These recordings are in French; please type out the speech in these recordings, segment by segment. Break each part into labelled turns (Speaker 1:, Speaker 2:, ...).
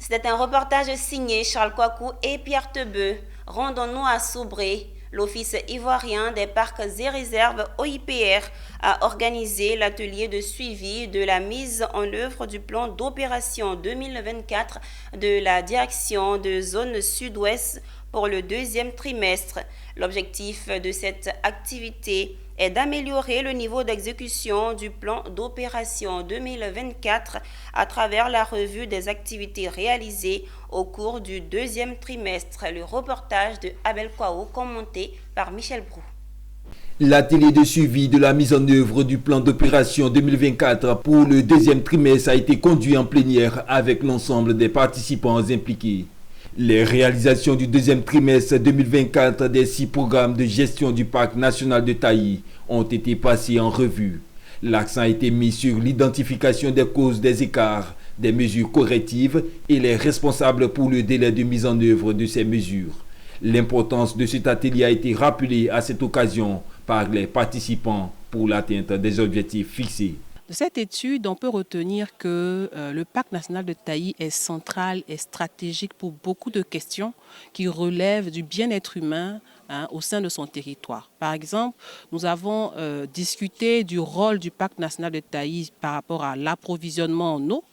Speaker 1: C'était un reportage signé Charles Kouakou et Pierre Tebeu. Rendons-nous à Soubré. L'Office ivoirien des parcs et réserves OIPR a organisé l'atelier de suivi de la mise en œuvre du plan d'opération 2024 de la direction de zone sud-ouest pour le deuxième trimestre. L'objectif de cette activité est d'améliorer le niveau d'exécution du plan d'opération 2024 à travers la revue des activités réalisées au cours du deuxième trimestre. Le reportage de Abel Kouaou commenté par Michel Brou.
Speaker 2: L'atelier de suivi de la mise en œuvre du plan d'opération 2024 pour le deuxième trimestre a été conduit en plénière avec l'ensemble des participants impliqués. Les réalisations du deuxième trimestre 2024 des 6 programmes de gestion du parc national de Taï ont été passés en revue. L'accent a été mis sur l'identification des causes des écarts, des mesures correctives et les responsables pour le délai de mise en œuvre de ces mesures. L'importance de cet atelier a été rappelée à cette occasion par les participants pour l'atteinte des objectifs fixés.
Speaker 3: De cette étude, on peut retenir que le parc national de Taï est central et stratégique pour beaucoup de questions qui relèvent du bien-être humain au sein de son territoire. Par exemple, nous avons discuté du rôle du parc national de Taï par rapport à l'approvisionnement en eau.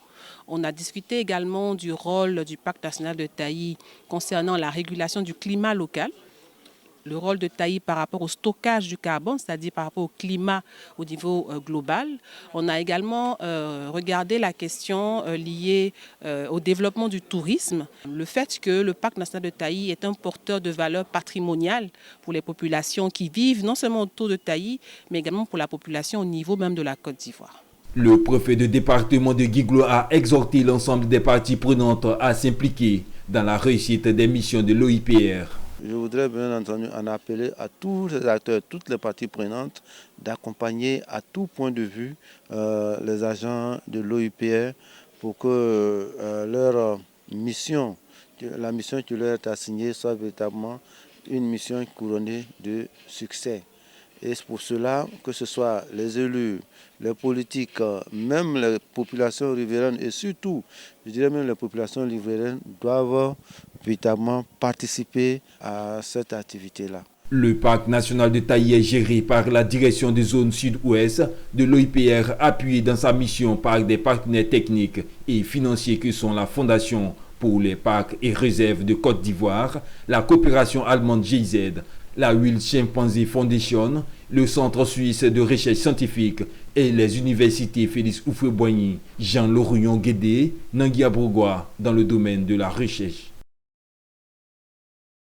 Speaker 3: On a discuté également du rôle du parc national de Taï concernant la régulation du climat local. Le rôle de Taï par rapport au stockage du carbone, c'est-à-dire par rapport au climat au niveau global. On a également regardé la question liée au développement du tourisme. Le fait que le parc national de Taï est un porteur de valeurs patrimoniales pour les populations qui vivent non seulement autour de Taï, mais également pour la population au niveau même de la Côte d'Ivoire.
Speaker 2: Le préfet de département de Guiglo a exhorté l'ensemble des parties prenantes à s'impliquer dans la réussite des missions de l'OIPR.
Speaker 4: Je voudrais bien entendu en appeler à tous les acteurs, toutes les parties prenantes, d'accompagner à tout point de vue les agents de l'OIPR pour que leur mission, la mission qui leur est assignée, soit véritablement une mission couronnée de succès. Et c'est pour cela que ce soit les élus, les politiques, même les populations riveraines et surtout, je dirais même les populations riveraines doivent véritablement participer à cette activité-là.
Speaker 2: Le parc national de Taï est géré par la direction des zones sud-ouest de l'OIPR, appuyé dans sa mission par des partenaires techniques et financiers que sont la Fondation pour les parcs et réserves de Côte d'Ivoire, la coopération allemande GIZ, la Will Chimpanzee Foundation, le Centre suisse de recherche scientifique et les universités Félix Houphouët-Boigny, Jean Laurion Guédé, Nangui Abrogwa dans le domaine de la recherche.